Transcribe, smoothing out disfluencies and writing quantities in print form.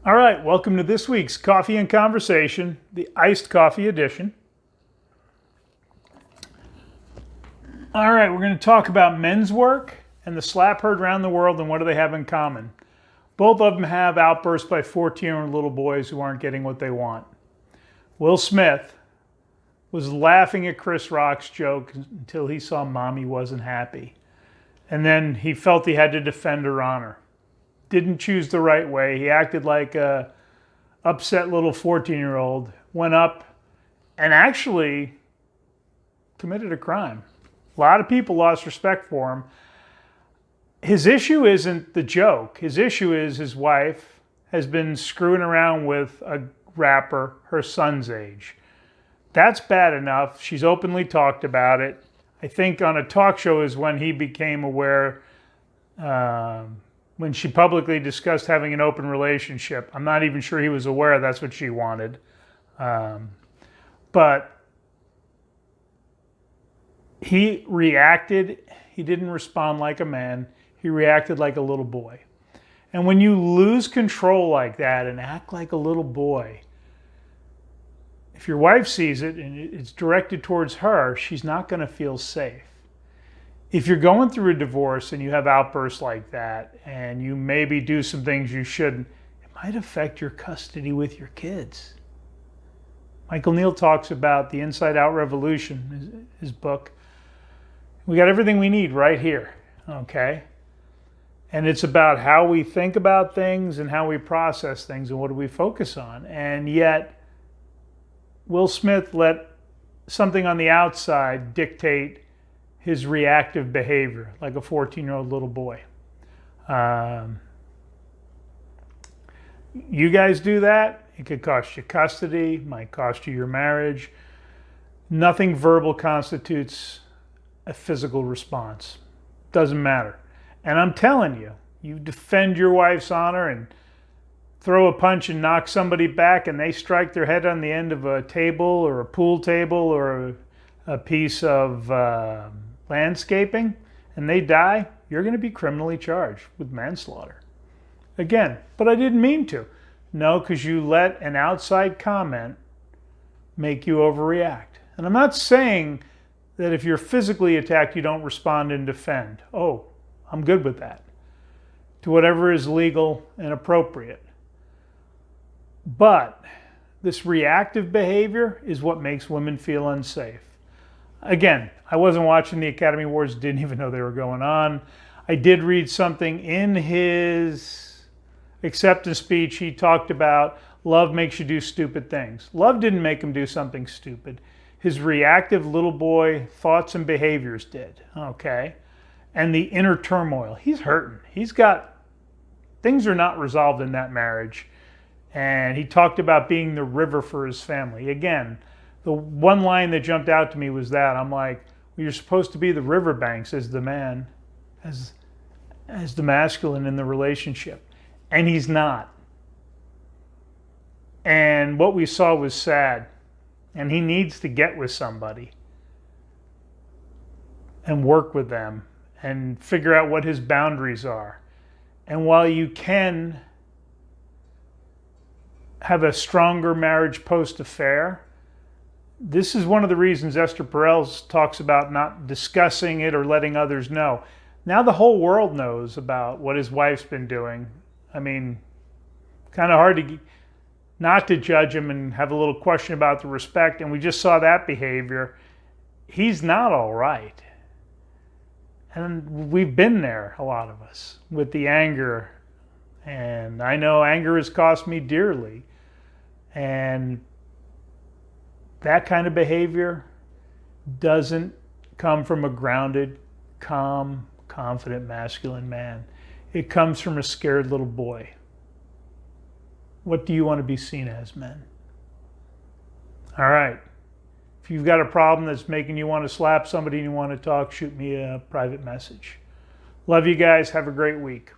All right, welcome to this week's Coffee and Conversation, the iced coffee edition. All right, we're going to talk about men's work and the slap heard around the world and what do they have in common. Both of them have outbursts by 14-year-old little boys who aren't getting what they want. Will Smith was laughing at Chris Rock's joke until he saw Mommy wasn't happy. And then he felt he had to defend her honor. Didn't choose the right way. He acted like a upset little 14-year-old, went up and actually committed a crime. A lot of people lost respect for him. His issue isn't the joke. His issue is his wife has been screwing around with a rapper her son's age. That's bad enough. She's openly talked about it. I think on a talk show is when he became aware, when she publicly discussed having an open relationship. I'm not even sure he was aware that's what she wanted. But he reacted. He didn't respond like a man. He reacted like a little boy. And when you lose control like that and act like a little boy, if your wife sees it and it's directed towards her, she's not going to feel safe. If you're going through a divorce and you have outbursts like that and you maybe do some things you shouldn't, it might affect your custody with your kids. Michael Neal talks about the Inside Out Revolution, his book. We got everything we need right here, okay? And it's about how we think about things and how we process things and what do we focus on. And yet, Will Smith let something on the outside dictate his reactive behavior, like a 14-year-old little boy. You guys do that, it could cost you custody, might cost you your marriage. Nothing verbal constitutes a physical response. Doesn't matter. And I'm telling you, you defend your wife's honor and throw a punch and knock somebody back and they strike their head on the end of a table or a pool table or a piece of landscaping and they die, you're going to be criminally charged with manslaughter. Again, but I didn't mean to. No, because you let an outside comment make you overreact. And I'm not saying that if you're physically attacked, you don't respond and defend. Oh, I'm good with that. To whatever is legal and appropriate. But this reactive behavior is what makes women feel unsafe. Again, I wasn't watching the Academy Awards, didn't even know they were going on. I did read something in his acceptance speech. He talked about love makes you do stupid things. Love didn't make him do something stupid. His reactive little boy thoughts and behaviors did, okay? And the inner turmoil. He's hurting. Things are not resolved in that marriage. And he talked about being the river for his family. Again, the one line that jumped out to me was that. I'm like, well, you're supposed to be the riverbanks as the man, as the masculine in the relationship. And he's not. And what we saw was sad. And he needs to get with somebody and work with them and figure out what his boundaries are. And while you can have a stronger marriage post-affair, this is one of the reasons Esther Perel talks about not discussing it or letting others know. Now the whole world knows about what his wife's been doing. I mean, kind of hard to not to judge him and have a little question about the respect. And we just saw that behavior. He's not all right. And we've been there, a lot of us, with the anger. And I know anger has cost me dearly. And that kind of behavior doesn't come from a grounded, calm, confident, masculine man. It comes from a scared little boy. What do you want to be seen as, men? All right. If you've got a problem that's making you want to slap somebody and you want to talk, shoot me a private message. Love you guys. Have a great week.